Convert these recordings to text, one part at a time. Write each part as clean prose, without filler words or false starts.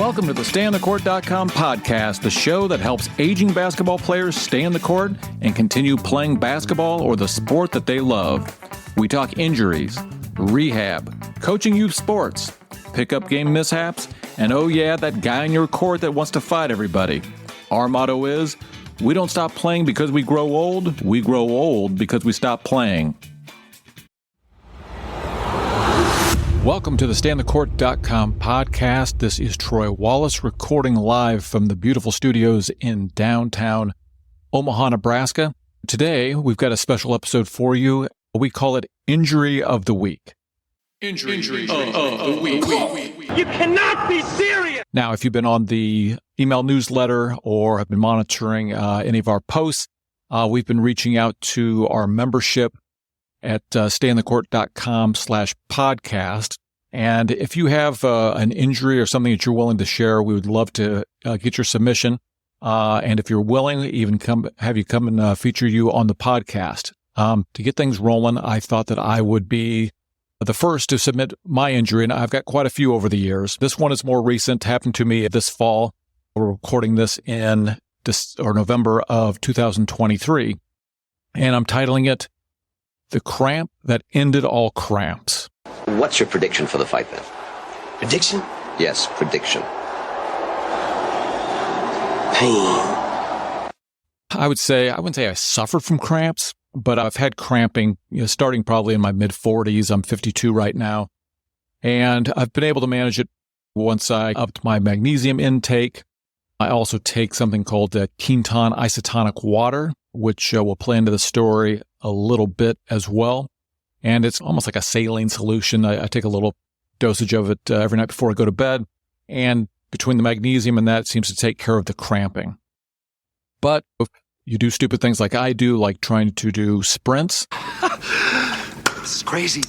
Welcome to the StayOnTheCourt.com podcast, the show that helps aging basketball players stay on the court and continue playing basketball or the sport that they love. We talk injuries, rehab, coaching youth sports, pickup game mishaps, and oh yeah, that guy on your court that wants to fight everybody. Our motto is, we don't stop playing because we grow old because we stop playing. Welcome to the StayOnTheCourt.com podcast. This is Troy Wallace recording live from the beautiful studios in downtown Omaha, Nebraska. Today, we've got a special episode for you. We call it Injury of the Week. Injury of the Week. You cannot be serious! Now, if you've been on the email newsletter or have been monitoring any of our posts, we've been reaching out to our membership at StayOnTheCourt.com/podcast. And if you have an injury or something that you're willing to share, we would love to get your submission. And if you're willing, even have you come and feature you on the podcast. To get things rolling, I thought that I would be the first to submit my injury, and I've got quite a few over the years. This one is more recent, happened to me this fall. We're recording this in November of 2023, and I'm titling it The Cramp That Ended All Cramps. What's your prediction for the fight then? Prediction? Yes, prediction. Pain. I wouldn't say I suffered from cramps, but I've had cramping, starting probably in my mid-40s. I'm 52 right now. And I've been able to manage it once I upped my magnesium intake. I also take something called Quinton isotonic water, which will play into the story a little bit as well. And it's almost like a saline solution. I take a little dosage of it every night before I go to bed. And between the magnesium and that, it seems to take care of the cramping. But if you do stupid things like I do, like trying to do sprints. This is crazy.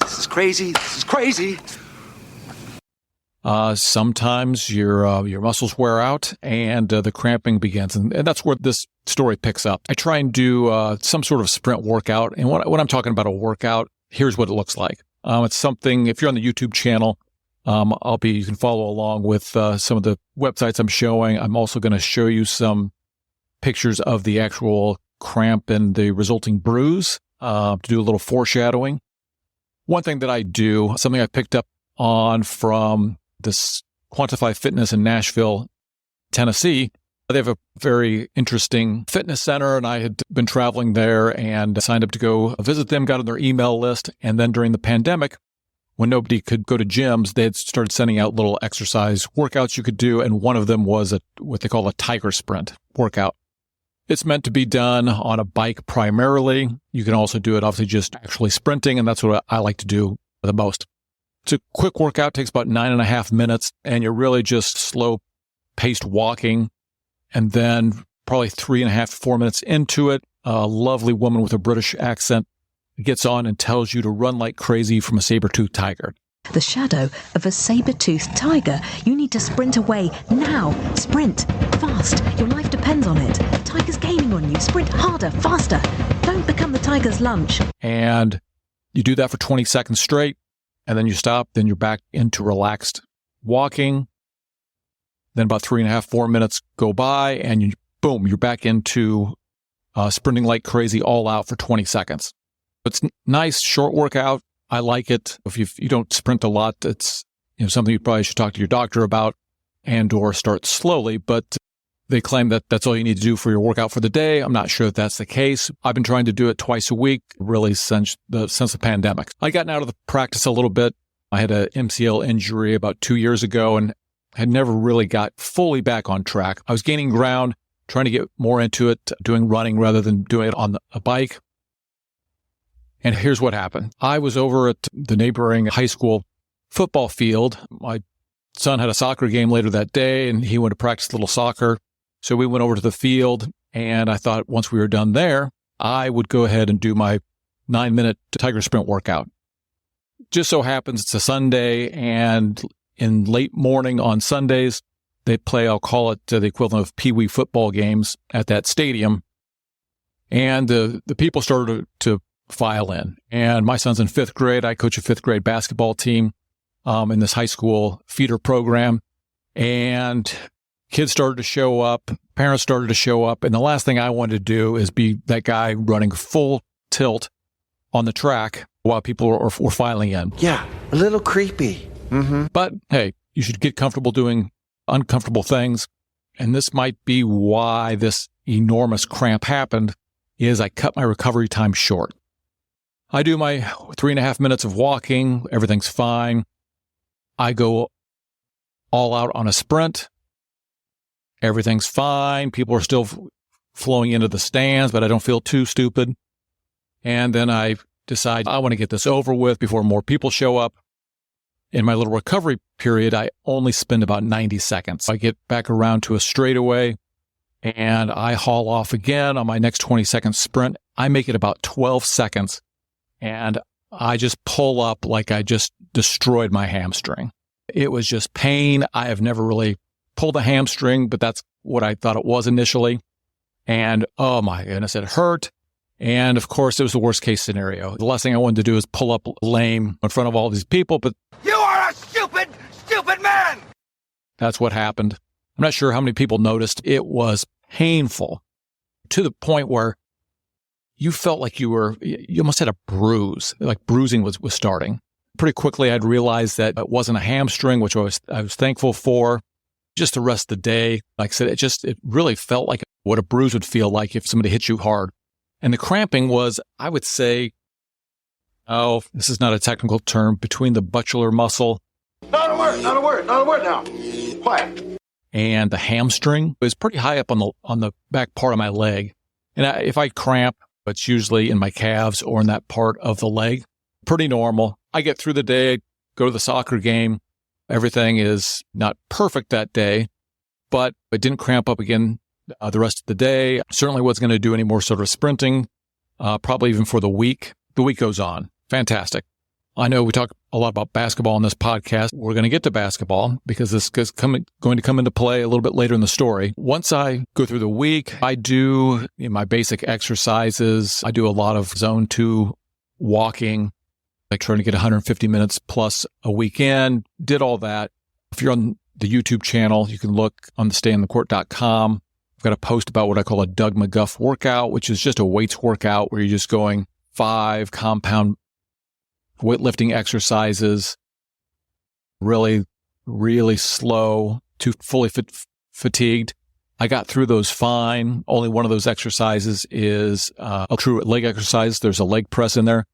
Sometimes your muscles wear out and the cramping begins. And that's where this story picks up. I try and do some sort of sprint workout. And when I'm talking about a workout, here's what it looks like. It's something, if you're on the YouTube channel, you can follow along with some of the websites I'm showing. I'm also going to show you some pictures of the actual cramp and the resulting bruise to do a little foreshadowing. One thing that I do, something I picked up on from this Quantify Fitness in Nashville, Tennessee. They have a very interesting fitness center, and I had been traveling there and signed up to go visit them, got on their email list. And then during the pandemic, when nobody could go to gyms, they had started sending out little exercise workouts you could do. And one of them was what they call a tiger sprint workout. It's meant to be done on a bike primarily. You can also do it, obviously, just actually sprinting, and that's what I like to do the most. It's a quick workout, takes about 9.5 minutes, and you're really just slow-paced walking. And then probably 3.5 to 4 minutes into it, a lovely woman with a British accent gets on and tells you to run like crazy from a saber-toothed tiger. The shadow of a saber-toothed tiger. You need to sprint away now. Sprint fast. Your life depends on it. The tiger's gaining on you. Sprint harder, faster. Don't become the tiger's lunch. And you do that for 20 seconds straight, and then you stop. Then you're back into relaxed walking. Then about 3.5, 4 minutes go by, and you're back into sprinting like crazy all out for 20 seconds. It's nice, short workout. I like it. If you don't sprint a lot, it's something you probably should talk to your doctor about and or start slowly. But they claim that that's all you need to do for your workout for the day. I'm not sure if that's the case. I've been trying to do it twice a week, really since the pandemic. I gotten out of the practice a little bit. I had an MCL injury about 2 years ago and had never really got fully back on track. I was gaining ground, trying to get more into it, doing running rather than doing it on a bike. And here's what happened. I was over at the neighboring high school football field. My son had a soccer game later that day, and he went to practice a little soccer. So we went over to the field, and I thought once we were done there, I would go ahead and do my 9-minute tiger sprint workout. Just so happens it's a Sunday, and in late morning on Sundays, they play, I'll call it the equivalent of Pee Wee football games at that stadium. And the people started to file in. And my son's in 5th grade. I coach a 5th grade basketball team in this high school feeder program. and kids started to show up, parents started to show up, and the last thing I wanted to do is be that guy running full tilt on the track while people were filing in. Yeah, a little creepy. Mm-hmm. But hey, you should get comfortable doing uncomfortable things, and this might be why this enormous cramp happened, is I cut my recovery time short. I do my 3.5 minutes of walking, everything's fine. I go all out on a sprint. Everything's fine. People are still flowing into the stands, but I don't feel too stupid. And then I decide I want to get this over with before more people show up. In my little recovery period, I only spend about 90 seconds. I get back around to a straightaway and I haul off again on my next 20-second sprint. I make it about 12 seconds and I just pull up like I just destroyed my hamstring. It was just pain. I have never really pulled a hamstring, but that's what I thought it was initially. And oh my goodness, it hurt. And of course, it was the worst case scenario. The last thing I wanted to do is pull up lame in front of all these people, but You are a stupid, stupid man! that's what happened. I'm not sure how many people noticed. It was painful to the point where you felt like you almost had a bruise, like bruising was starting. Pretty quickly, I'd realized that it wasn't a hamstring, which I was thankful for. Just the rest of the day, like I said, it really felt like what a bruise would feel like if somebody hit you hard. And the cramping was, I would say, this is not a technical term, between the buttular muscle. Not a word now. Quiet. And the hamstring. It was pretty high up on the back part of my leg. And if I cramp, it's usually in my calves or in that part of the leg. Pretty normal. I get through the day, go to the soccer game. Everything is not perfect that day, but it didn't cramp up again the rest of the day. Certainly wasn't going to do any more sort of sprinting, probably even for the week. The week goes on. Fantastic. I know we talk a lot about basketball on this podcast. We're going to get to basketball because this is going to come into play a little bit later in the story. Once I go through the week, I do my basic exercises. I do a lot of zone 2 walking, like trying to get 150 minutes plus a weekend. Did all that. If you're on the YouTube channel, you can look on the stayinthecourt.com. I've got a post about what I call a Doug McGuff workout, which is just a weights workout where you're just going 5 compound weightlifting exercises, really, really slow to fully fatigued. I got through those fine. Only one of those exercises is a true leg exercise. There's a leg press in there.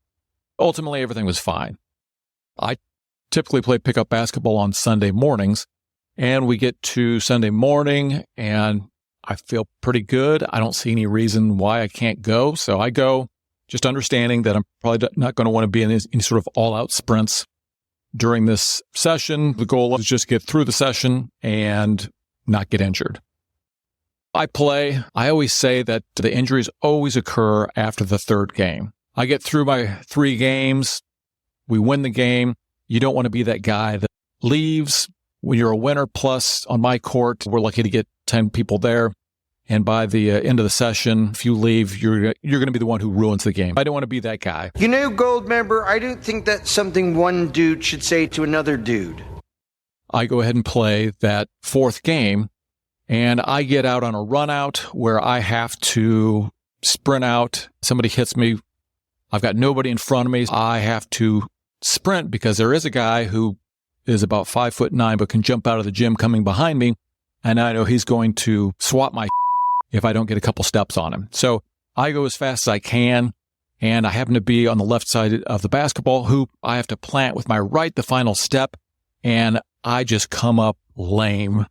Ultimately, everything was fine. I typically play pickup basketball on Sunday mornings, and we get to Sunday morning, and I feel pretty good. I don't see any reason why I can't go, so I go, just understanding that I'm probably not going to want to be in any sort of all-out sprints during this session. The goal is just get through the session and not get injured. I play. I always say that the injuries always occur after the third game. I get through my 3 games. We win the game. You don't want to be that guy that leaves when you're a winner. Plus, on my court, we're lucky to get 10 people there. And by the end of the session, if you leave, you're going to be the one who ruins the game. I don't want to be that guy. You know, Gold member, I don't think that's something one dude should say to another dude. I go ahead and play that 4th game, and I get out on a run out where I have to sprint out. Somebody hits me. I've got nobody in front of me. I have to sprint because there is a guy who is about 5'9", but can jump out of the gym coming behind me. And I know he's going to swat my if I don't get a couple steps on him. So I go as fast as I can, and I happen to be on the left side of the basketball hoop. I have to plant with my right the final step, and I just come up lame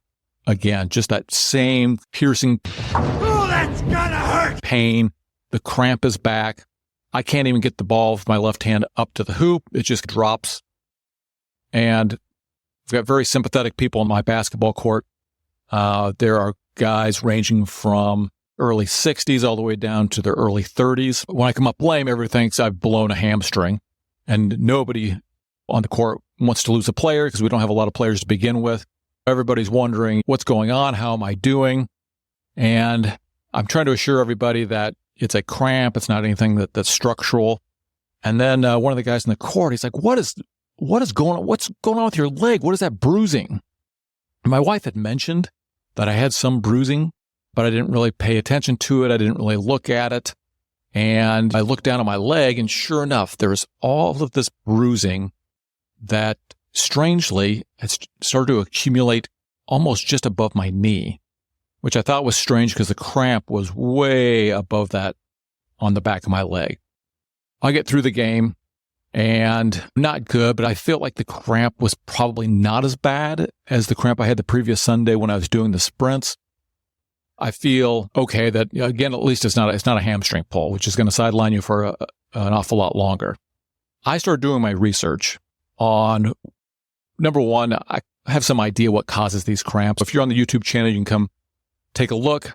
again. Just that same piercing That's gonna hurt! pain. The cramp is back. I can't even get the ball with my left hand up to the hoop. It just drops. And I've got very sympathetic people on my basketball court. There are guys ranging from early 60s all the way down to their early 30s. When I come up lame, everybody thinks I've blown a hamstring. And nobody on the court wants to lose a player because we don't have a lot of players to begin with. Everybody's wondering what's going on, how am I doing? And I'm trying to assure everybody that it's a cramp. It's not anything that's structural. And then one of the guys in the court, he's like, what's going on with your leg? What is that bruising? My wife had mentioned that I had some bruising, but I didn't really pay attention to it. I didn't really look at it. And I looked down at my leg, and sure enough, there was all of this bruising that strangely had started to accumulate almost just above my knee, which I thought was strange because the cramp was way above that on the back of my leg. I get through the game and not good, but I feel like the cramp was probably not as bad as the cramp I had the previous Sunday when I was doing the sprints. I feel okay that, again, at least it's not a hamstring pull, which is going to sideline you for an awful lot longer. I started doing my research on, number one, I have some idea what causes these cramps. If you're on the YouTube channel, you can come take a look.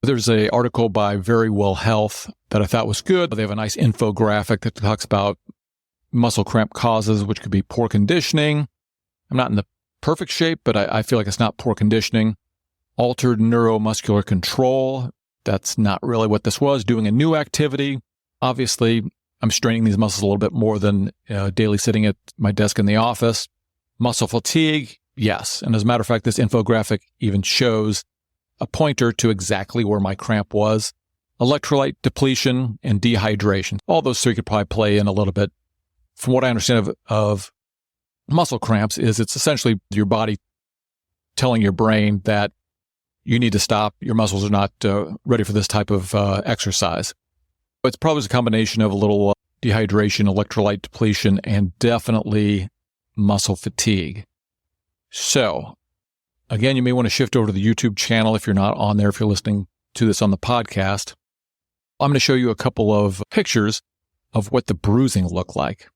There's an article by Very Well Health that I thought was good. They have a nice infographic that talks about muscle cramp causes, which could be poor conditioning. I'm not in the perfect shape, but I feel like it's not poor conditioning. Altered neuromuscular control. That's not really what this was. Doing a new activity. Obviously, I'm straining these muscles a little bit more than daily sitting at my desk in the office. Muscle fatigue. Yes. And as a matter of fact, this infographic even shows a pointer to exactly where my cramp was. Electrolyte depletion and dehydration. All those three could probably play in a little bit. From what I understand of muscle cramps is it's essentially your body telling your brain that you need to stop. Your muscles are not ready for this type of exercise. It's probably a combination of a little dehydration, electrolyte depletion, and definitely muscle fatigue. So, again, you may want to shift over to the YouTube channel if you're not on there, if you're listening to this on the podcast. I'm going to show you a couple of pictures of what the bruising looked like.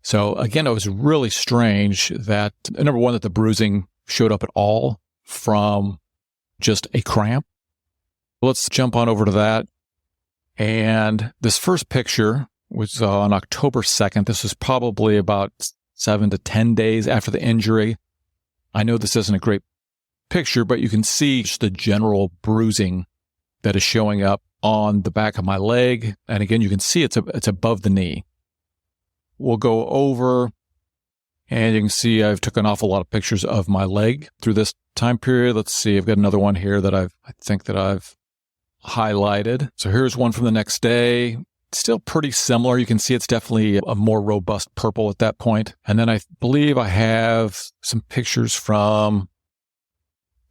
So, again, it was really strange that, number one, that the bruising showed up at all from just a cramp. Let's jump on over to that. And this first picture was on October 2nd. This was probably about 7 to 10 days after the injury. I know this isn't a great picture, but you can see just the general bruising that is showing up on the back of my leg. And again, you can see it's above the knee. We'll go over, and you can see I've took an awful lot of pictures of my leg through this time period. Let's see. I've got another one here that I think that I've highlighted. So here's one from the next day. Still pretty similar. You can see it's definitely a more robust purple at that point. And then I believe I have some pictures from,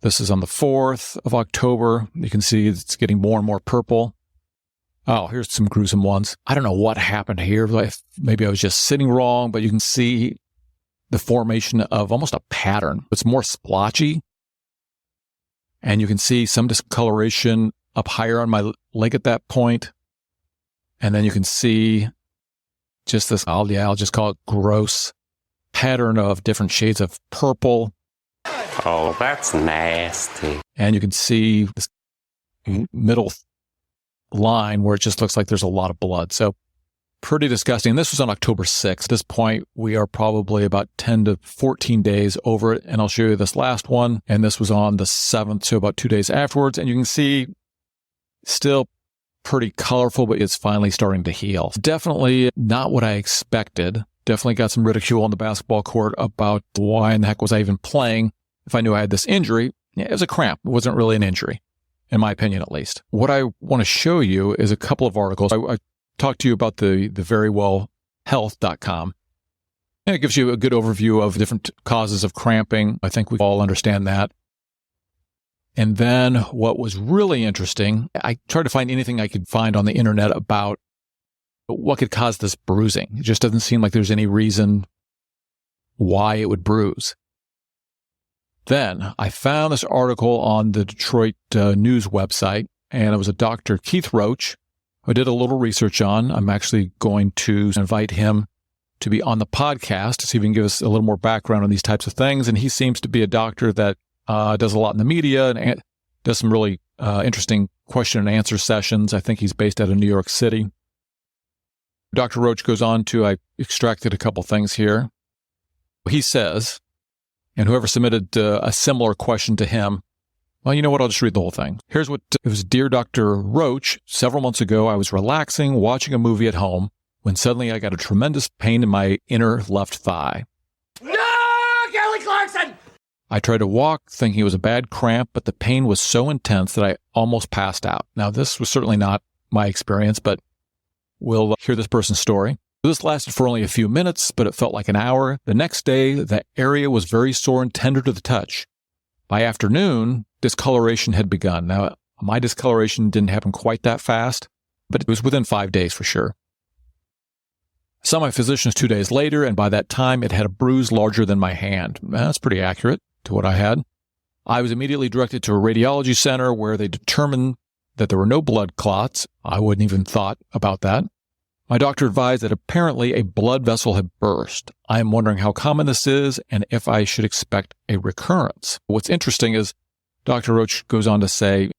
this is on the 4th of October. You can see it's getting more and more purple. Oh, here's some gruesome ones. I don't know what happened here. Maybe I was just sitting wrong, but you can see the formation of almost a pattern. It's more splotchy. And you can see some discoloration up higher on my leg at that point. And then you can see just this, I'll just call it gross pattern of different shades of purple. Oh, that's nasty. And you can see this middle line where it just looks like there's a lot of blood. So pretty disgusting. And this was on October 6th. At this point, we are probably about 10 to 14 days over it. And I'll show you this last one. And this was on the 7th, so about 2 days afterwards. And you can see still pretty colorful, but it's finally starting to heal. Definitely not what I expected. Definitely got some ridicule on the basketball court about why in the heck was I even playing if I knew I had this injury. It was a cramp. It wasn't really an injury, in my opinion at least. What I want to show you is a couple of articles. I talked to you about the verywellhealth.com. And it gives you a good overview of different causes of cramping. I think we all understand that. And then what was really interesting, I tried to find anything I could find on the internet about what could cause this bruising. It just doesn't seem like there's any reason why it would bruise. Then I found this article on the Detroit News website, and it was a Dr. Keith Roach who I did a little research on. I'm actually going to invite him to be on the podcast to see if he can give us a little more background on these types of things. And he seems to be a doctor that does a lot in the media and does some really interesting question and answer sessions. I think he's based out of New York City. Dr. Roach goes on to, I extracted a couple things here. He says, and whoever submitted a similar question to him, well, you know what? I'll just read the whole thing. Here's what it was. Dear Dr. Roach, several months ago, I was relaxing, watching a movie at home, when suddenly I got a tremendous pain in my inner left thigh. No, Kelly Clarkson! I tried to walk thinking it was a bad cramp, but the pain was so intense that I almost passed out. Now, this was certainly not my experience, but we'll hear this person's story. This lasted for only a few minutes, but it felt like an hour. The next day, the area was very sore and tender to the touch. By afternoon, discoloration had begun. Now, my discoloration didn't happen quite that fast, but it was within 5 days for sure. I saw my physicians 2 days later, and by that time, it had a bruise larger than my hand. That's pretty accurate to what I had. I was immediately directed to a radiology center where they determined that there were no blood clots. I wouldn't even thought about that. My doctor advised that apparently a blood vessel had burst. I am wondering how common this is and if I should expect a recurrence. What's interesting is Dr. Roach goes on to say,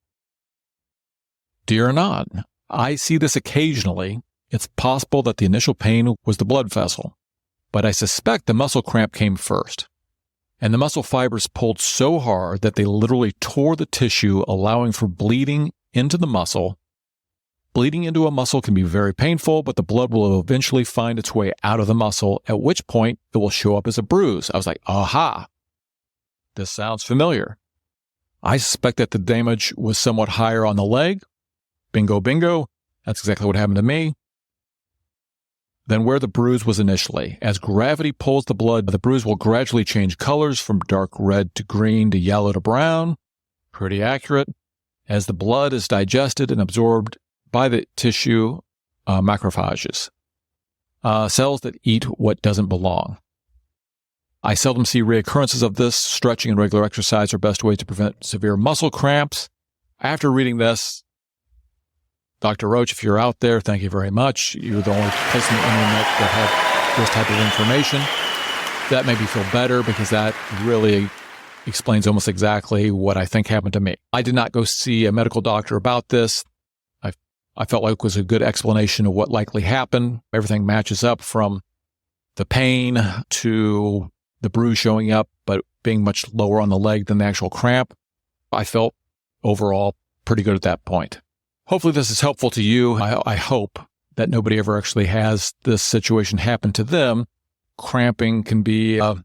"Dear Anand, I see this occasionally. It's possible that the initial pain was the blood vessel, but I suspect the muscle cramp came first. And the muscle fibers pulled so hard that they literally tore the tissue, allowing for bleeding into the muscle. Bleeding into a muscle can be very painful, but the blood will eventually find its way out of the muscle, at which point it will show up as a bruise." I was like, aha, this sounds familiar. I suspect that the damage was somewhat higher on the leg. Bingo, bingo. That's exactly what happened to me. Than where the bruise was initially. As gravity pulls the blood, the bruise will gradually change colors from dark red to green to yellow to brown. Pretty accurate. As the blood is digested and absorbed by the tissue, macrophages, cells that eat what doesn't belong. I seldom see reoccurrences of this. Stretching and regular exercise are best ways to prevent severe muscle cramps. After reading this, Dr. Roach, if you're out there, thank you very much. You're the only place on the internet that had this type of information. That made me feel better because that really explains almost exactly what I think happened to me. I did not go see a medical doctor about this. I felt like it was a good explanation of what likely happened. Everything matches up from the pain to the bruise showing up, but being much lower on the leg than the actual cramp. I felt overall pretty good at that point. Hopefully this is helpful to you. I hope that nobody ever actually has this situation happen to them. Cramping can be a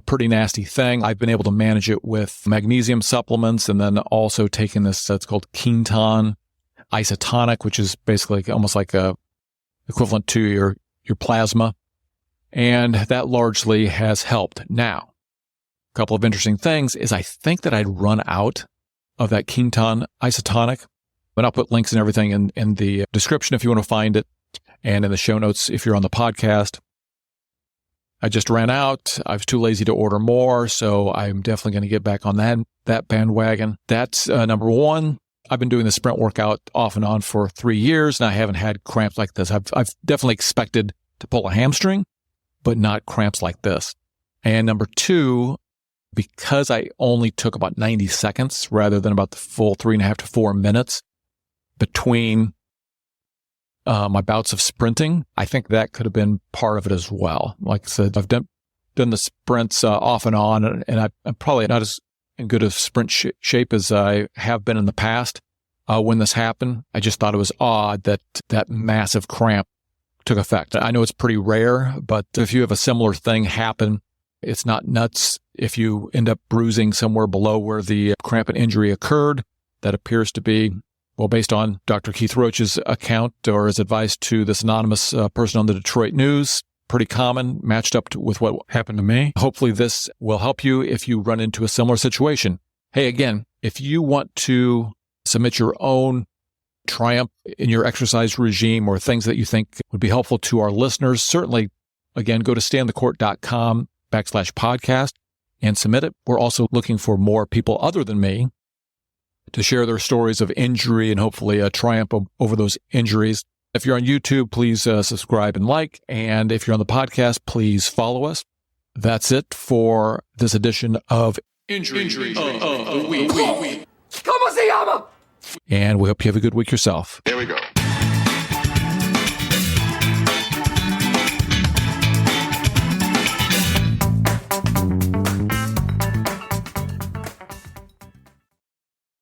pretty nasty thing. I've been able to manage it with magnesium supplements and then also taking this, it's called Quinton isotonic, which is basically almost like a equivalent to your plasma. And that largely has helped. Now, a couple of interesting things is I think that I'd run out of that Quinton isotonic, but I'll put links and everything in the description if you want to find it, and in the show notes if you're on the podcast. I just ran out. I was too lazy to order more, so I'm definitely going to get back on that bandwagon. That's number one. I've been doing the sprint workout off and on for 3 years, and I haven't had cramps like this. I've definitely expected to pull a hamstring, but not cramps like this. And number two, because I only took about 90 seconds rather than about the full 3.5 to 4 minutes between my bouts of sprinting, I think that could have been part of it as well. Like I said, I've done the sprints off and on, and I'm probably not as in good a sprint shape as I have been in the past. When this happened, I just thought it was odd that that massive cramp took effect. I know it's pretty rare, but if you have a similar thing happen, it's not nuts. If you end up bruising somewhere below where the cramp and injury occurred, that appears to be, well, based on Dr. Keith Roach's account or his advice to this anonymous person on the Detroit News, pretty common, matched up with what happened to me. Hopefully this will help you if you run into a similar situation. Hey, again, if you want to submit your own triumph in your exercise regime or things that you think would be helpful to our listeners, certainly, again, go to stayinthecourt.com/podcast and submit it. We're also looking for more people other than me to share their stories of injury and hopefully a triumph over those injuries. If you're on YouTube, please subscribe and like. And if you're on the podcast, please follow us. That's it for this edition of Injury of the Week. ¿Cómo se llama? And we hope you have a good week yourself. Here we go.